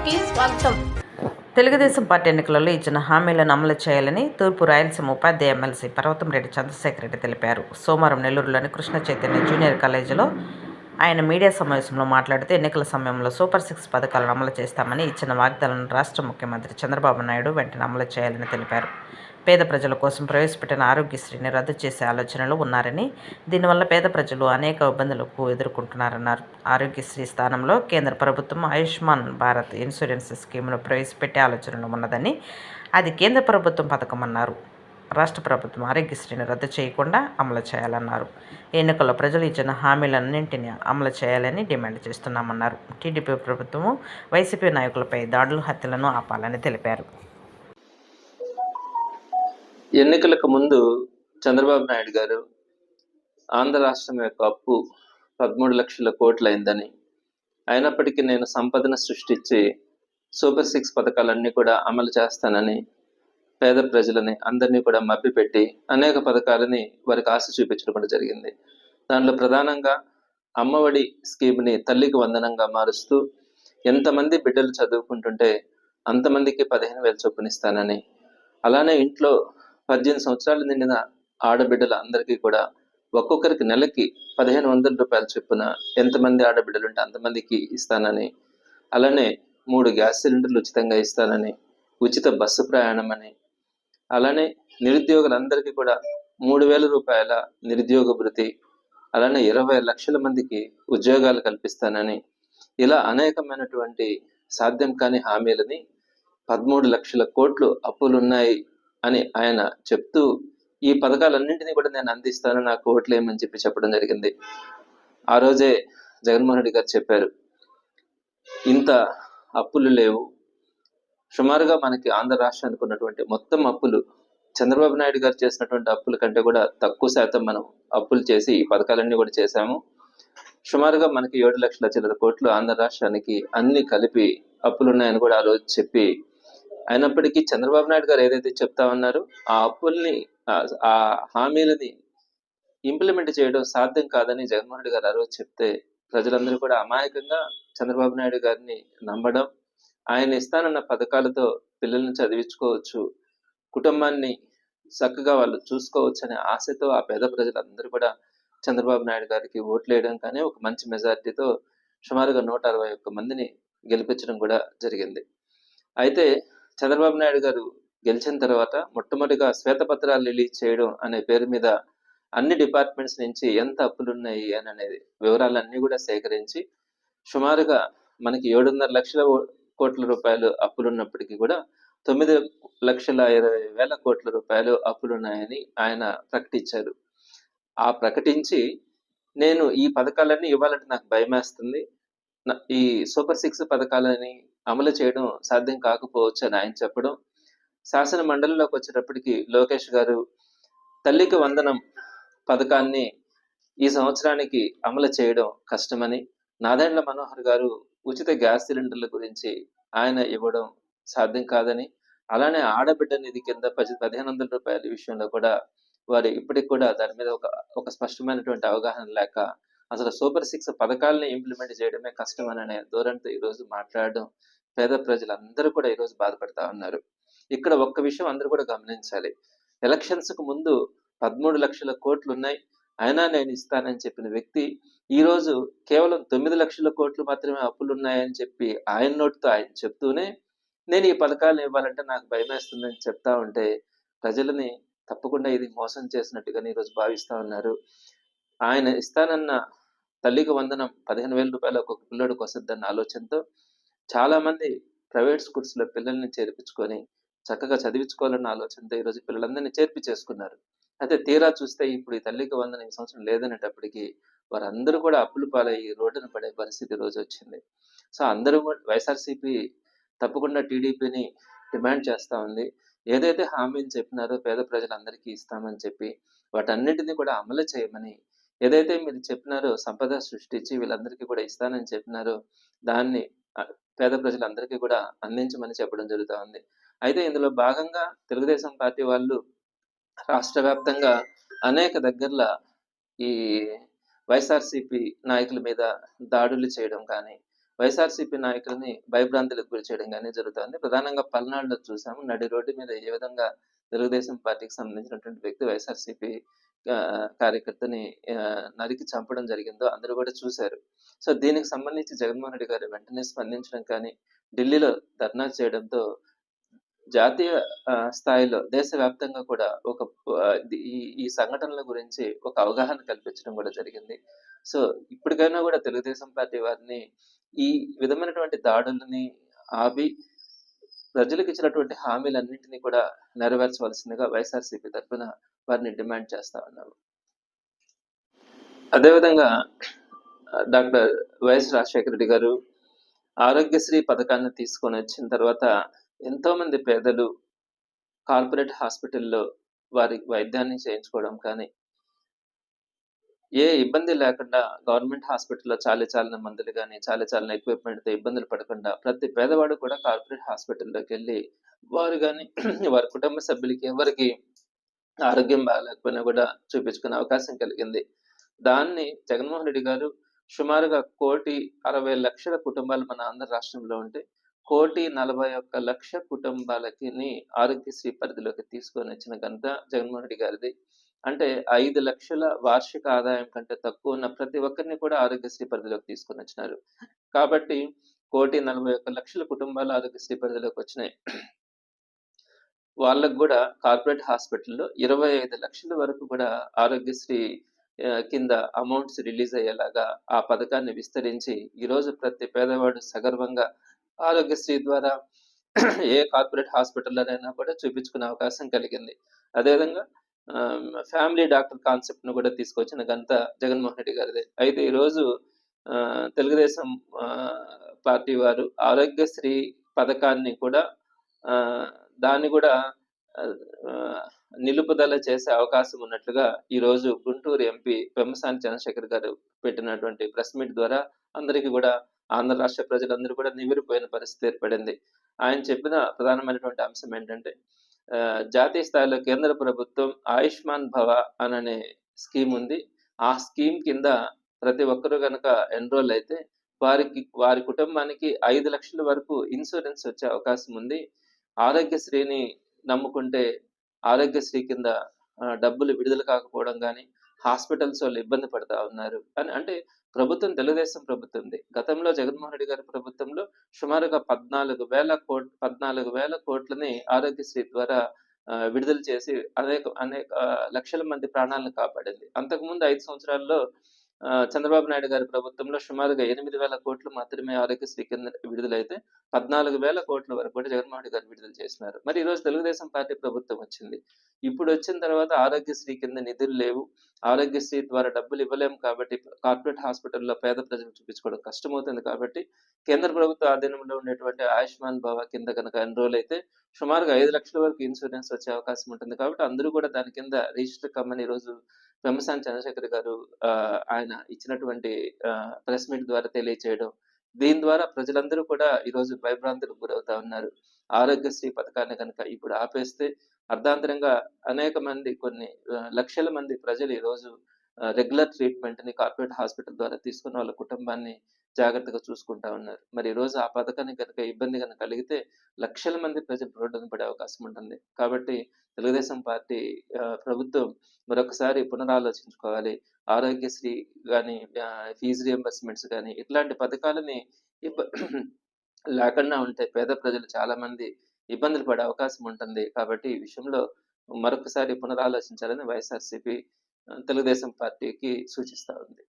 న్యూస్కి స్వాగతం. తెలుగుదేశం పార్టీ ఎన్నికలలో ఇచ్చిన హామీలను అమలు చేయాలని తూర్పు రాయలసీమ ఉపాధ్యాయ ఎమ్మెల్సీ పర్వతంరెడ్డి చంద్రశేఖర్ రెడ్డి తెలిపారు. సోమవారం నెల్లూరులోని కృష్ణ చైతన్య జూనియర్ కాలేజీలో ఆయన మీడియా సమావేశంలో మాట్లాడుతూ ఎన్నికల సమయంలో సూపర్ 6 పథకాలను అమలు చేస్తామని ఇచ్చిన వాగ్దానాలను రాష్ట్ర ముఖ్యమంత్రి చంద్రబాబు నాయుడు వెంటనే అమలు చేయాలని తెలిపారు. పేద ప్రజల కోసం ప్రవేశపెట్టిన ఆరోగ్యశ్రీని రద్దు చేసే ఆలోచనలో ఉన్నారని, దీనివల్ల పేద ప్రజలు అనేక ఇబ్బందులకు ఎదుర్కొంటున్నారన్నారు. ఆరోగ్యశ్రీ స్థానంలో కేంద్ర ప్రభుత్వం ఆయుష్మాన్ భారత్ ఇన్సూరెన్స్ స్కీమ్ను ప్రవేశపెట్టే ఆలోచనలో ఉన్నదని, అది కేంద్ర ప్రభుత్వం పథకమన్నారు. రాష్ట్ర ప్రభుత్వం ఆరోగ్యశ్రీని రద్దు చేయకుండా అమలు చేయాలన్నారు. ఎన్నికల్లో ప్రజలు ఇచ్చిన హామీలన్నింటినీ అమలు చేయాలని డిమాండ్ చేస్తున్నామన్నారు. టీడీపీ ప్రభుత్వము వైసీపీ నాయకులపై దాడులు, హత్యలను ఆపాలని తెలిపారు. ఎన్నికలకు ముందు చంద్రబాబు నాయుడు గారు ఆంధ్ర రాష్ట్రం యొక్క అప్పు 13 లక్షల కోట్లయిందని, అయినప్పటికీ నేను సంపదను సృష్టించి సూపర్ 6 పథకాలన్నీ కూడా అమలు చేస్తానని పేద ప్రజలని అందరినీ కూడా మభ్యపెట్టి అనేక పథకాలని వారికి ఆశ చూపించడం కూడా జరిగింది. దాంట్లో ప్రధానంగా అమ్మఒడి స్కీమ్ని తల్లికి వందనంగా మారుస్తూ ఎంతమంది బిడ్డలు చదువుకుంటుంటే అంతమందికి 15,000 చొప్పునిస్తానని, అలానే ఇంట్లో 18 సంవత్సరాలు నిండిన ఆడబిడ్డల అందరికీ కూడా ఒక్కొక్కరికి నెలకి 1,500 రూపాయల చొప్పున ఎంతమంది ఆడబిడ్డలు ఉంటే అంతమందికి ఇస్తానని, అలానే 3 గ్యాస్ సిలిండర్లు ఉచితంగా ఇస్తానని, ఉచిత బస్సు ప్రయాణం అని, అలానే నిరుద్యోగులందరికీ కూడా 3,000 రూపాయల నిరుద్యోగ భృతి, అలానే 20 లక్షల మందికి ఉద్యోగాలు కల్పిస్తానని, ఇలా అనేకమైనటువంటి సాధ్యం కాని హామీలని 13 లక్షల కోట్లు అప్పులున్నాయి అని ఆయన చెప్తూ ఈ పథకాలన్నింటినీ కూడా నేను అందిస్తాను, నాకు ఓట్లేయమని చెప్పడం జరిగింది. ఆ రోజే జగన్మోహన్ రెడ్డి గారు చెప్పారు, ఇంత అప్పులు లేవు, సుమారుగా మనకి ఆంధ్ర రాష్ట్రానికి ఉన్నటువంటి మొత్తం అప్పులు చంద్రబాబు నాయుడు గారు చేసినటువంటి అప్పుల కంటే కూడా తక్కువ శాతం మనం అప్పులు చేసి ఈ పథకాలన్నీ కూడా చేశాము. సుమారుగా మనకి 7 లక్షల చిల్లర కోట్లు ఆంధ్ర రాష్ట్రానికి అన్ని కలిపి అప్పులున్నాయని కూడా ఆ రోజు చెప్పి, అయినప్పటికీ చంద్రబాబు నాయుడు గారు ఏదైతే చెప్తా ఉన్నారో ఆ అప్పుల్ని ఆ హామీలని ఇంప్లిమెంట్ చేయడం సాధ్యం కాదని జగన్మోహన్ రెడ్డి గారు ఆ రోజు చెప్తే ప్రజలందరూ కూడా అమాయకంగా చంద్రబాబు నాయుడు గారిని నమ్మడం, ఆయన ఇస్తానన్న పథకాలతో పిల్లల్ని చదివించుకోవచ్చు, కుటుంబాన్ని చక్కగా వాళ్ళు చూసుకోవచ్చు అనే ఆశతో ఆ పేద ప్రజలందరూ కూడా చంద్రబాబు నాయుడు గారికి ఓట్లేయడం కానీ ఒక మంచి మెజార్టీతో సుమారుగా 161 మందిని గెలిపించడం కూడా జరిగింది. అయితే చంద్రబాబు నాయుడు గారు గెలిచిన తర్వాత మొట్టమొదటిగా శ్వేతపత్రాలు రిలీజ్ చేయడం అనే పేరు మీద అన్ని డిపార్ట్మెంట్స్ నుంచి ఎంత అప్పులున్నాయి అని అనేది వివరాలన్నీ కూడా సేకరించి సుమారుగా మనకి 7.5 లక్షల కోట్ల రూపాయలు అప్పులున్నప్పటికీ కూడా 9,20,000 కోట్ల రూపాయలు అప్పులున్నాయని ఆయన ప్రకటించారు. ఆ ప్రకటించి నేను ఈ పథకాలన్నీ ఇవ్వాలంటే నాకు భయమేస్తుంది, ఈ సూపర్ 6 పథకాలని అమలు చేయడం సాధ్యం కాకపోవచ్చు అని ఆయన చెప్పడం, శాసన మండలిలోకి వచ్చేటప్పటికి లోకేష్ గారు తల్లికి వందనం పథకాన్ని ఈ సంవత్సరానికి అమలు చేయడం కష్టమని, నాదెండ్ల మనోహర్ గారు ఉచిత గ్యాస్ సిలిండర్ల గురించి ఆయన ఇవ్వడం సాధ్యం కాదని, అలానే ఆడబిడ్డ నిధి కింద 1,500 రూపాయల విషయంలో కూడా వారు ఇప్పటికి కూడా దాని మీద ఒక స్పష్టమైనటువంటి అవగాహన లేక అసలు సూపర్ 6 పథకాలని ఇంప్లిమెంట్ చేయడమే కష్టమనే ధోరణితో ఈరోజు మాట్లాడడం పేద ప్రజలందరూ కూడా ఈరోజు బాధపడతా ఉన్నారు. ఇక్కడ ఒక్క విషయం అందరూ కూడా గమనించాలి, ఎలక్షన్స్ కు ముందు 13 లక్షల కోట్లు ఉన్నాయి, అయినా నేను ఇస్తానని చెప్పిన వ్యక్తి ఈరోజు కేవలం 9 లక్షల కోట్లు మాత్రమే అప్పులున్నాయని చెప్పి ఆయన నోటితో ఆయన చెప్తూనే నేను ఈ పథకాలను ఇవ్వాలంటే నాకు భయమేస్తుందని చెప్తా ఉంటే ప్రజలని తప్పకుండా ఇది మోసం చేసినట్టుగానే ఈరోజు భావిస్తా ఉన్నారు. ఆయన ఇస్తానన్న తల్లికి వందనం 15,000 రూపాయలు ఒక్కొక్క పిల్లడికి వస్తుందన్న ఆలోచనతో చాలా మంది ప్రైవేట్ స్కూల్స్ లో పిల్లల్ని చేర్పించుకొని చక్కగా చదివించుకోవాలన్న ఆలోచనతో ఈరోజు పిల్లలందరినీ చేసుకున్నారు. అయితే తీరా చూస్తే ఇప్పుడు ఈ తల్లికి వందనం ఈ సంవత్సరం లేదనేటప్పటికీ వారందరూ కూడా అప్పులు పాలయ్యి రోడ్డున పడే పరిస్థితి రోజు వచ్చింది. సో అందరూ వైఎస్ఆర్సీపీ తప్పకుండా టీడీపీని డిమాండ్ చేస్తా ఉంది, ఏదైతే హామీలు చెప్పినారో పేద ప్రజలందరికీ ఇస్తామని చెప్పి వాటన్నిటిని కూడా అమలు చేయమని, ఏదైతే మీరు చెప్పినారో సంపద సృష్టించి వీళ్ళందరికీ కూడా ఇస్తానని చెప్పినారో దాన్ని పేద ప్రజలందరికీ కూడా అందించమని చెప్పడం జరుగుతూ ఉంది. అయితే ఇందులో భాగంగా తెలుగుదేశం పార్టీ వాళ్ళు రాష్ట్ర వ్యాప్తంగా అనేక దగ్గరలో ఈ వైఎస్ఆర్సీపీ నాయకుల మీద దాడులు చేయడం కానీ, వైఎస్ఆర్సీపీ నాయకులని భయభ్రాంతులకు గురి చేయడం గానీ జరుగుతోంది. ప్రధానంగా పల్నాడులో చూసాము. నడి రోడ్డు మీద ఏ విధంగా తెలుగుదేశం పార్టీకి సంబంధించినటువంటి వ్యక్తి వైఎస్ఆర్సీపీ కార్యకర్తని నరికి చంపడం జరిగిందో అందరూ కూడా చూశారు. సో, దీనికి సంబంధించి జగన్మోహన్ రెడ్డి గారు వెంటనే స్పందించడం కానీ, ఢిల్లీలో ధర్నా చేయడంతో జాతీయ స్థాయిలో దేశవ్యాప్తంగా కూడా ఒక ఈ సంఘటనల గురించి ఒక అవగాహన కల్పించడం కూడా జరిగింది. సో, ఇప్పటికైనా కూడా తెలుగుదేశం పార్టీ వారిని ఈ విధమైనటువంటి దాడులని ఆపి ప్రజలకు ఇచ్చినటువంటి హామీలన్నింటినీ కూడా నెరవేర్చవలసిందిగా వైఎస్ఆర్సీపీ తరఫున వారిని డిమాండ్ చేస్తా ఉన్నాము. అదేవిధంగా డాక్టర్ వైఎస్ రాజశేఖర రెడ్డి గారు ఆరోగ్యశ్రీ పథకాన్ని తీసుకొని వచ్చిన తర్వాత ఎంతో మంది పేదలు కార్పొరేట్ హాస్పిటల్లో వారి వైద్యాన్ని చేయించుకోవడం కానీ, ఏ ఇబ్బంది లేకుండా గవర్నమెంట్ హాస్పిటల్లో చాలిన మందులు కానీ, చాలిన ఎక్విప్మెంట్‌తో ఇబ్బందులు పడకుండా ప్రతి పేదవాడు కూడా కార్పొరేట్ హాస్పిటల్‌లోకెళ్ళి వారు గాని వారి కుటుంబ సభ్యులకి ఎవరికి ఆరోగ్యం బాగాలేకపోయినా కూడా చూపించుకునే అవకాశం కలిగింది. దాన్ని జగన్మోహన్ రెడ్డి గారు సుమారుగా 1,60,00,000 కుటుంబాలు మన ఆంధ్ర రాష్ట్రంలో ఉంటే 1,41,00,000 కుటుంబాలకిని ఆరోగ్యశ్రీ పరిధిలోకి తీసుకొని వచ్చిన ఘనత జగన్మోహన్ రెడ్డి గారిది. అంటే 5 లక్షల వార్షిక ఆదాయం కంటే తక్కువ ఉన్న ప్రతి ఒక్కరిని కూడా ఆరోగ్యశ్రీ పరిధిలోకి తీసుకొని వచ్చినారు. కాబట్టి 1,41,00,000 కుటుంబాలు ఆరోగ్యశ్రీ పరిధిలోకి వచ్చినాయి. వాళ్ళకు కూడా కార్పొరేట్ హాస్పిటల్‌లో 25 లక్షల వరకు కూడా ఆరోగ్యశ్రీ కింద అమౌంట్స్ రిలీజ్ అయ్యేలాగా ఆ పథకాన్ని విస్తరించి ఈరోజు ప్రతి పేదవాడు సగర్వంగా ఆరోగ్యశ్రీ ద్వారా ఏ కార్పొరేట్ హాస్పిటల్‌లోనైనా కూడా చూపించుకునే అవకాశం కలిగింది. అదేవిధంగా ఫ్యామిలీ డాక్టర్ కాన్సెప్ట్‌ను కూడా తీసుకొచ్చిన ఘనత జగన్మోహన్ రెడ్డి గారిదే. అయితే ఈరోజు తెలుగుదేశం పార్టీ వారు ఆరోగ్యశ్రీ పథకాన్ని కూడా దాన్ని కూడా నిలుపుదల చేసే అవకాశం ఉన్నట్లుగా ఈరోజు గుంటూరు ఎంపీ పెమ్మసాని చంద్రశేఖర్ గారు పెట్టినటువంటి ప్రెస్ మీట్ ద్వారా అందరికీ కూడా ఆంధ్ర రాష్ట్ర ప్రజలందరూ కూడా నివ్వెరపోయిన పరిస్థితి ఏర్పడింది. ఆయన చెప్పిన ప్రధానమైనటువంటి అంశం ఏంటంటే, జాతీయ స్థాయిలో కేంద్ర ప్రభుత్వం ఆయుష్మాన్ భవ అనే స్కీమ్ ఉంది. ఆ స్కీమ్ కింద ప్రతి ఒక్కరు గనక ఎన్రోల్ అయితే వారి కుటుంబానికి 5 లక్షల వరకు ఇన్సూరెన్స్ వచ్చే అవకాశం ఉంది. ఆరోగ్యశ్రీని నమ్ముకుంటే ఆరోగ్యశ్రీ కింద డబ్బులు విడుదల కాకపోవడం గానీ, హాస్పిటల్స్ వాళ్ళు ఇబ్బంది పడతా ఉన్నారు అని. అంటే ప్రభుత్వం తెలుగుదేశం ప్రభుత్వంది. గతంలో జగన్మోహన్ రెడ్డి గారి ప్రభుత్వంలో సుమారుగా 14,000 కోట్లని ఆరోగ్యశ్రీ ద్వారా విడుదల చేసి అనేక లక్షల మంది ప్రాణాలను కాపాడింది. అంతకుముందు 5 సంవత్సరాల్లో చంద్రబాబు నాయుడు గారి ప్రభుత్వంలో సుమారుగా 8,000 కోట్లు మాత్రమే ఆరోగ్యశ్రీ కింద విడుదలైతే 14,000 కోట్ల వరకు కూడా జగన్మోహన్ రెడ్డి గారు విడుదల చేసినారు. మరి ఈరోజు తెలుగుదేశం పార్టీ ప్రభుత్వం వచ్చింది. ఇప్పుడు వచ్చిన తర్వాత ఆరోగ్యశ్రీ కింద నిధులు లేవు. ఆరోగ్యశ్రీ ద్వారా డబ్బులు ఇవ్వలేము కాబట్టి కార్పొరేట్ హాస్పిటల్‌లో పేద ప్రజలు చూపించుకోవడం కష్టమవుతుంది కాబట్టి కేంద్ర ప్రభుత్వ ఆధీనంలో ఉండేటువంటి ఆయుష్మాన్ భవ కింద కనుక ఎన్రోల్ అయితే సుమారుగా 5 లక్షల వరకు ఇన్సూరెన్స్ వచ్చే అవకాశం ఉంటుంది. కాబట్టి అందరూ కూడా దాని కింద రిజిస్టర్ కమ్మని ఈరోజు పెమ్మసాని చంద్రశేఖర్ గారు ఆయన ఇచ్చినటువంటి ప్రెస్ మీట్ ద్వారా తెలియచేయడం. దీని ద్వారా ప్రజలందరూ కూడా ఈరోజు భయభ్రాంతులకు గురవుతా ఉన్నారు. ఆరోగ్యశ్రీ పథకాన్ని కనుక ఇప్పుడు ఆపేస్తే అర్ధాంతరంగా అనేక మంది కొన్ని లక్షల మంది ప్రజలు ఈరోజు రెగ్యులర్ ట్రీట్మెంట్‌ని కార్పొరేట్ హాస్పిటల్ ద్వారా తీసుకొని వాళ్ళ కుటుంబాన్ని జాగ్రత్తగా చూసుకుంటా ఉన్నారు. మరి ఈరోజు ఆ పథకానికి గనక ఇబ్బంది గనక కలిగితే లక్షల మంది ప్రజలు రోడ్డున పడే అవకాశం ఉంటుంది. కాబట్టి తెలుగుదేశం పార్టీ ప్రభుత్వం మరొకసారి పునరాలోచించుకోవాలి. ఆరోగ్యశ్రీ గానీ, ఫీజు రియంబర్స్‌మెంట్స్ గానీ ఇట్లాంటి పథకాలని లేకుండా ఉంటే పేద ప్రజలు చాలా మంది ఇబ్బందులు పడే అవకాశం ఉంటుంది. కాబట్టి ఈ విషయంలో మరొకసారి పునరాలోచించాలని వైఎస్ఆర్‌సీపీ తెలుగుదేశం పార్టీకి సూచిస్తా ఉంది.